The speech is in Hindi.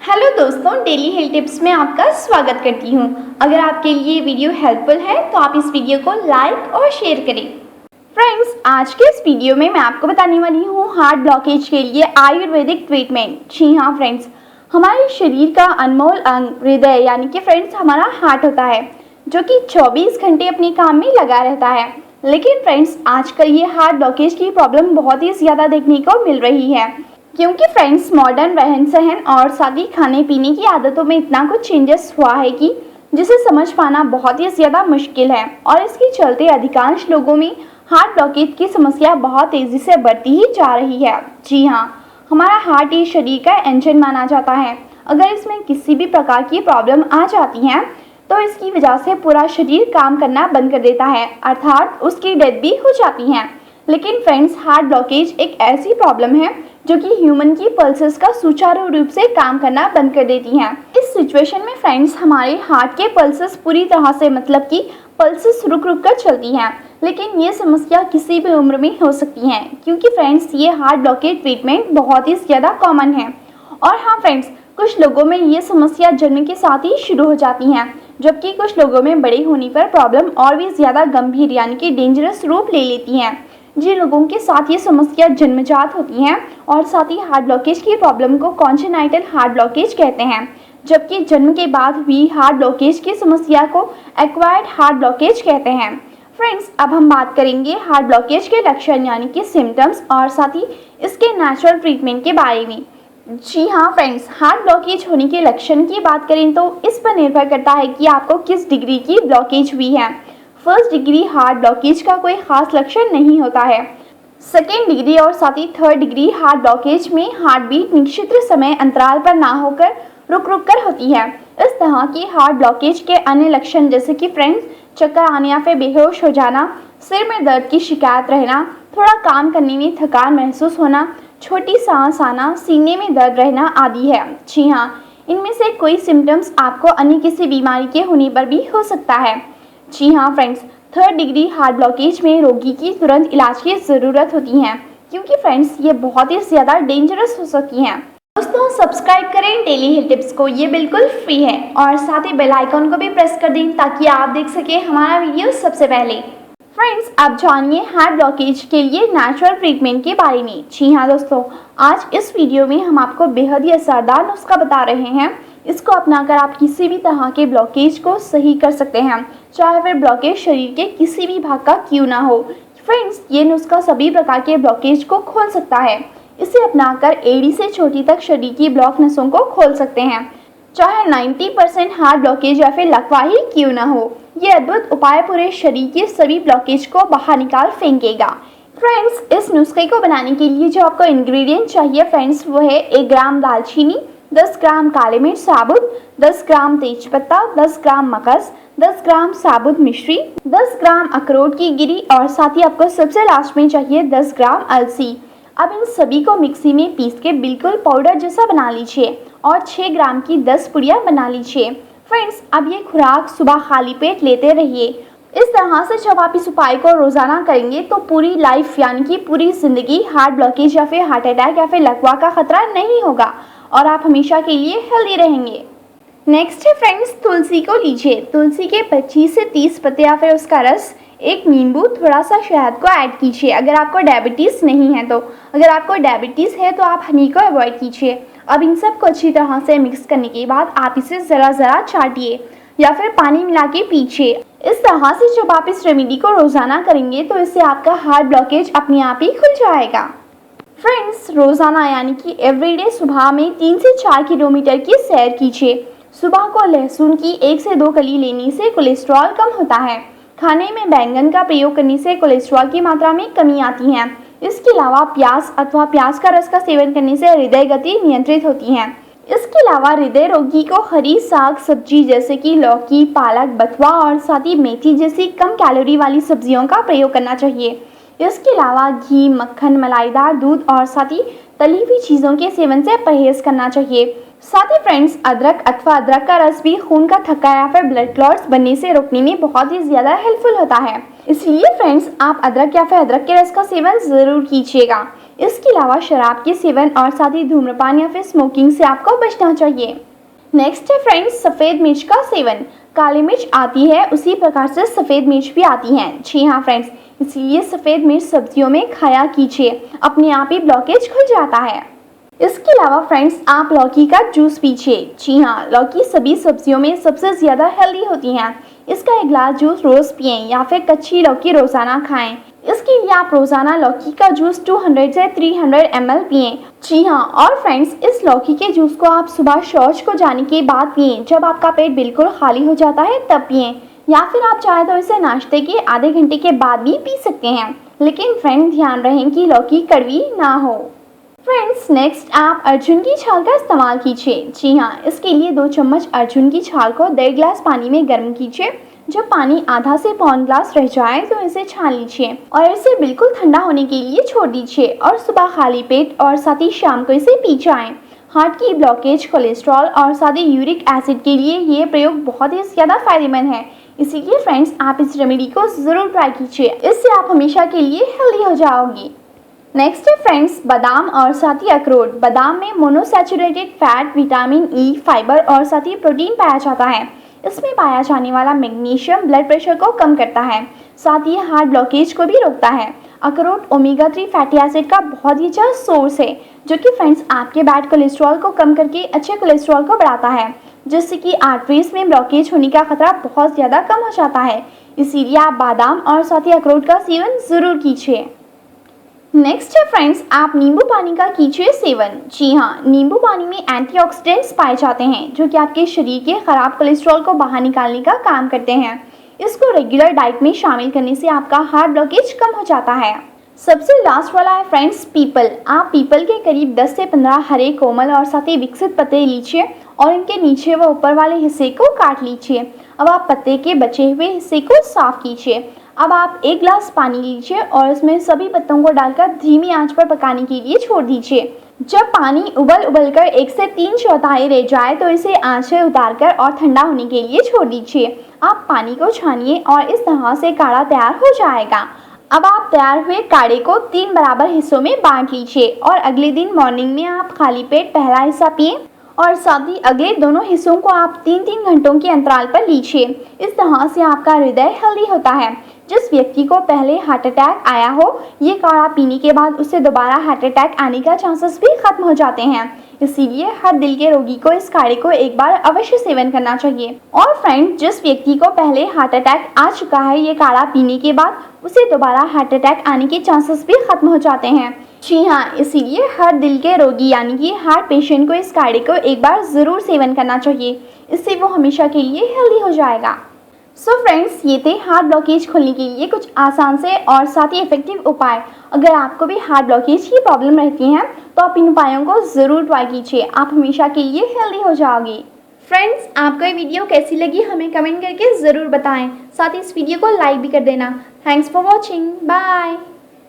हेलो दोस्तों, डेली हेल्थ टिप्स में आपका स्वागत करती हूँ। अगर आपके लिए वीडियो हेल्पफुल है तो आप इस वीडियो को लाइक और शेयर करें। फ्रेंड्स, आज के इस वीडियो में मैं आपको बताने वाली हूँ हार्ट ब्लॉकेज के लिए आयुर्वेदिक ट्रीटमेंट। जी हाँ फ्रेंड्स, हमारे शरीर का अनमोल अंग हृदय यानी कि फ्रेंड्स हमारा हार्ट होता है, जो कि 24 घंटे अपने काम में लगा रहता है। लेकिन फ्रेंड्स, आजकल ये हार्ट ब्लॉकेज की प्रॉब्लम बहुत ही ज़्यादा देखने को मिल रही है, क्योंकि फ्रेंड्स मॉडर्न रहन सहन और साथ ही खाने पीने की आदतों में इतना कुछ चेंजेस हुआ है कि जिसे समझ पाना बहुत ही ज़्यादा मुश्किल है। और इसके चलते अधिकांश लोगों में हार्ट ब्लॉकेज की समस्या बहुत तेज़ी से बढ़ती ही जा रही है। जी हाँ, हमारा हार्ट ये शरीर का इंजन माना जाता है। अगर इसमें किसी भी प्रकार की प्रॉब्लम आ जाती है तो इसकी वजह से पूरा शरीर काम करना बंद कर देता है, अर्थात उसकी डेथ भी हो जाती है। लेकिन फ्रेंड्स, हार्ट ब्लॉकेज एक ऐसी प्रॉब्लम है जो कि ह्यूमन की पल्सेस का सुचारू रूप से काम करना बंद कर देती हैं। इस सिचुएशन में फ्रेंड्स हमारे हार्ट के पल्सेस पूरी तरह से मतलब कि पल्सेस रुक रुक कर चलती हैं। लेकिन ये समस्या किसी भी उम्र में हो सकती है, क्योंकि फ्रेंड्स ये हार्ट ब्लॉकेज ट्रीटमेंट बहुत ही ज़्यादा कॉमन है। और हाँ फ्रेंड्स, कुछ लोगों में ये समस्या जन्म के साथ ही शुरू हो जाती हैं, जबकि कुछ लोगों में बड़े होने पर प्रॉब्लम और भी ज़्यादा गंभीर यानी कि डेंजरस रूप ले लेती हैं। जिन लोगों के साथ ये समस्या जन्मजात होती हैं और साथ ही हार्ट ब्लॉकेज की प्रॉब्लम को कॉन्जेनाइटल हार्ट ब्लॉकेज कहते हैं, जबकि जन्म के बाद हुई हार्ट ब्लॉकेज की समस्या को एक्वायर्ड हार्ट ब्लॉकेज कहते हैं। फ्रेंड्स, अब हम बात करेंगे हार्ट ब्लॉकेज के लक्षण यानी कि सिम्टम्स और साथ ही इसके नेचुरल ट्रीटमेंट के बारे में। जी हाँ फ्रेंड्स, हार्ट ब्लॉकेज होने के लक्षण की बात करें तो इस पर निर्भर करता है कि आपको किस डिग्री की ब्लॉकेज हुई है। फर्स्ट डिग्री हार्ट ब्लॉकेज का कोई खास लक्षण नहीं होता है। सेकेंड डिग्री और साथ ही थर्ड डिग्री हार्ट ब्लॉकेज में हार्ट बीट निश्चित समय अंतराल पर ना होकर रुक रुक कर होती है। इस तरह की हार्ट ब्लॉकेज के अन्य लक्षण जैसे कि फ्रेंड्स चक्कर आने या फिर बेहोश हो जाना, सिर में दर्द की शिकायत रहना, थोड़ा काम करने में थकान महसूस होना, छोटी सांस आना, सीने में दर्द रहना आदि है। जी हाँ, इनमें से कोई सिम्टम्स आपको अन्य किसी बीमारी के होने पर भी हो सकता है। जी हाँ friends, third degree heart blockage में रोगी की तुरंत इलाज की ज़रूरत होती है, क्योंकि फ्रेंड्स ये बहुत ही ज़्यादा डेंजरस हो सकती हैं। दोस्तों, सब्सक्राइब करें डेली हेल्थ टिप्स को, ये बिल्कुल फ्री है, और साथ ही बेल आइकन को भी प्रेस कर दें ताकि आप देख सकें हमारा वीडियो सबसे पहले। फ्रेंड्स, अब जानिए हार्ट ब्लॉकेज के लिए नेचुरल ट्रीटमेंट के बारे में। जी हाँ दोस्तों, आज इस वीडियो में हम आपको बेहद ही असरदार नुस्खा बता रहे हैं। इसको अपनाकर आप किसी भी तरह के ब्लॉकेज को सही कर सकते हैं, चाहे फिर ब्लॉकेज शरीर के किसी भी भाग का क्यों ना हो। फ्रेंड्स, ये नुस्खा सभी प्रकार के ब्लॉकेज को खोल सकता है। इसे अपनाकर एड़ी से चोटी तक शरीर की ब्लॉक नसों को खोल सकते हैं, चाहे 90% हार्ट ब्लॉकेज या फिर लकवा ही क्यों ना हो। ये अद्भुत उपाय पूरे शरीर के सभी ब्लॉकेज को बाहर निकाल फेंकेगा। फ्रेंड्स, इस नुस्खे को बनाने के लिए जो आपको इंग्रेडिएंट चाहिए फ्रेंड्स, वो है 1 ग्राम दालचीनी, 10 ग्राम काली मिर्च साबुत, 10 ग्राम तेजपत्ता, 10 ग्राम मगज, 10 ग्राम साबुत मिश्री, 10 ग्राम अखरोट की गिरी और साथ ही आपको सबसे लास्ट में चाहिए 10 ग्राम अलसी। अब इन सभी को मिक्सी में पीस के बिल्कुल पाउडर जैसा बना लीजिए और 6 ग्राम की 10 पुड़िया बना लीजिए। फ्रेंड्स, अब ये खुराक सुबह खाली पेट लेते रहिए। इस तरह से जब आप इस उपाय को रोजाना करेंगे तो पूरी लाइफ यानी कि पूरी जिंदगी हार्ट ब्लॉकेज या फिर हार्ट अटैक या फिर लकवा का खतरा नहीं होगा और आप हमेशा के लिए हेल्दी रहेंगे। नेक्स्ट है फ्रेंड्स, तुलसी को लीजिए। तुलसी के 25 से 30 पत्ते या फिर उसका रस, 1 नींबू, थोड़ा सा शहद को ऐड कीजिए अगर आपको डायबिटीज़ नहीं है तो। अगर आपको डायबिटीज़ है तो आप हनी को अवॉइड कीजिए। अब इन सब को अच्छी तरह से मिक्स करने के बाद आप इसे ज़रा ज़रा चाटिए या फिर पानी मिला के पीजिए। इस तरह से जब आप इस रेमेडी को रोज़ाना करेंगे तो इससे आपका हार्ट ब्लॉकेज अपने आप ही खुल जाएगा। फ्रेंड्स, रोज़ाना यानी कि एवरीडे सुबह में 3 से 4 किलोमीटर की सैर कीजिए। सुबह को लहसुन की 1 से 2 कली लेने से कोलेस्ट्रॉल कम होता है। खाने में बैंगन का प्रयोग करने से कोलेस्ट्रॉल की मात्रा में कमी आती है। इसके अलावा प्याज अथवा प्याज का रस का सेवन करने से हृदय गति नियंत्रित होती है। इसके अलावा हृदय रोगी को हरी साग सब्जी जैसे कि लौकी, पालक, बथुआ और साथ ही मेथी जैसी कम कैलोरी वाली सब्जियों का प्रयोग करना चाहिए। इसके अलावा घी, मक्खन, मलाईदार दूध और साथ ही तली हुई चीज़ों के सेवन से परहेज करना चाहिए। साथ ही फ्रेंड्स, अदरक अथवा अदरक का रस भी खून का थक्का या फिर ब्लड क्लॉट्स बनने से रोकने में बहुत ही ज़्यादा हेल्पफुल होता है। इसलिए फ्रेंड्स, आप अदरक या फिर अदरक के रस का सेवन ज़रूर कीजिएगा। इसके अलावा शराब के सेवन और साथ ही धूम्रपान या फिर स्मोकिंग से आपको बचना चाहिए। नेक्स्ट है फ्रेंड्स सफ़ेद मिर्च का सेवन। काली मिर्च आती है उसी प्रकार से सफ़ेद मिर्च भी आती हैं। जी हाँ फ्रेंड्स, इसलिए सफ़ेद मिर्च सब्जियों में खाया कीजिए, अपने आप ही ब्लॉकेज खुल जाता है। इसके अलावा फ्रेंड्स आप लौकी का जूस पीजिए। जी हाँ, लौकी सभी सब्जियों में सबसे ज़्यादा हेल्दी होती हैं। इसका एक गिलास जूस रोज़ पिएं या फिर कच्ची लौकी रोज़ाना खाएं। इसके लिए आप रोज़ाना लौकी का जूस 200 से 300 ml पिएं। जी हाँ, और फ्रेंड्स इस लौकी के जूस को आप सुबह शौच को जाने के बाद पिएं। जब आपका पेट बिल्कुल खाली हो जाता है तब पिएं, या फिर आप चाहे तो इसे नाश्ते के आधे घंटे के बाद भी पी सकते हैं। लेकिन फ्रेंड ध्यान रहे कि लौकी कड़वी ना हो। फ्रेंड्स नेक्स्ट आप अर्जुन की छाल का इस्तेमाल कीजिए। जी हाँ, इसके लिए 2 चम्मच अर्जुन की छाल को 1.5 गिलास पानी में गर्म कीजिए। जब पानी आधा से पौन ग्लास रह जाए तो इसे छान लीजिए और इसे बिल्कुल ठंडा होने के लिए छोड़ दीजिए और सुबह खाली पेट और साथ ही शाम को इसे पी जाएं। हार्ट की ब्लॉकेज, कोलेस्ट्रॉल और साथ ही यूरिक एसिड के लिए ये प्रयोग बहुत ही ज़्यादा फायदेमंद है। इसीलिए फ्रेंड्स आप इस रेमेडी को ज़रूर ट्राई कीजिए, इससे आप हमेशा के लिए हेल्दी हो जाओगी। नेक्स्ट है फ्रेंड्स बादाम और साथ ही अखरोट। बादाम में monounsaturated fat, vitamin E, fibre और साथ ही प्रोटीन पाया जाता है। इसमें पाया जाने वाला मैग्नीशियम ब्लड प्रेशर को कम करता है, साथ ही हार्ट ब्लॉकेज को भी रोकता है। अखरोट ओमेगा 3 फैटी एसिड का बहुत ही अच्छा सोर्स है, जो कि फ्रेंड्स आपके बैड कोलेस्ट्रॉल को कम करके अच्छे कोलेस्ट्रॉल को बढ़ाता है, जिससे कि आर्टरीज में ब्लॉकेज होने का खतरा बहुत ज़्यादा कम हो जाता है। इसीलिए आप बादाम और साथ ही अखरोट का सेवन ज़रूर कीजिए। नेक्स्ट है फ्रेंड्स आप नींबू पानी का कीजिए सेवन। जी हाँ, नींबू पानी में एंटीऑक्सीडेंट्स पाए जाते हैं, जो कि आपके शरीर के खराब कोलेस्ट्रॉल को बाहर निकालने का काम करते हैं। इसको रेगुलर डाइट में शामिल करने से आपका हार्ट ब्लॉकेज कम हो जाता है। सबसे लास्ट वाला है फ्रेंड्स पीपल। आप पीपल के करीब 10 से 15 हरे, कोमल और साथ ही विकसित पत्ते लीजिए और इनके नीचे व ऊपर वाले हिस्से को काट लीजिए। अब आप पत्ते के बचे हुए हिस्से को साफ कीजिए। अब आप 1 गिलास पानी लीजिए और इसमें सभी पत्तों को डालकर धीमी आंच पर पकाने के लिए छोड़ दीजिए। जब पानी उबल कर 1 से 3 चौथाई रह जाए तो इसे आंच से उतारकर और ठंडा होने के लिए छोड़ दीजिए। आप पानी को छानिए और इस तरह से काढ़ा तैयार हो जाएगा। अब आप तैयार हुए काढ़े को 3 बराबर हिस्सों में बांट लीजिए और अगले दिन मॉर्निंग में आप खाली पेट पहला हिस्सा पिए और साथ ही अगले दोनों हिस्सों को आप 3-3 घंटों के अंतराल पर लीजिए। इस तरह से आपका हृदय हेल्दी होता है। जिस व्यक्ति को पहले हार्ट अटैक आया हो, ये काढ़ा पीने के बाद उससे दोबारा हार्ट अटैक आने का चांसेस भी खत्म हो जाते हैं। इसीलिए हर दिल के रोगी को इस काढ़े को एक बार अवश्य सेवन करना चाहिए। और फ्रेंड जिस व्यक्ति को पहले हार्ट अटैक आ चुका है, ये काढ़ा पीने के बाद उसे दोबारा हार्ट अटैक आने के चांसेस भी खत्म हो जाते हैं। जी हाँ, इसीलिए हर दिल के रोगी यानी कि हार्ट पेशेंट को इस काढ़े को एक बार ज़रूर सेवन करना चाहिए। इससे वो हमेशा के लिए हेल्दी हो जाएगा। सो फ्रेंड्स ये थे हार्ट ब्लॉकेज खोलने के लिए कुछ आसान से और साथ ही इफेक्टिव उपाय। अगर आपको भी हार्ट ब्लॉकेज की प्रॉब्लम रहती है तो आप इन उपायों को ज़रूर ट्राई कीजिए, आप हमेशा के लिए हेल्दी हो जाओगे। फ्रेंड्स आपको ये वीडियो कैसी लगी हमें कमेंट करके ज़रूर बताएं। साथ ही इस वीडियो को लाइक भी कर देना। Thanks for watching, bye.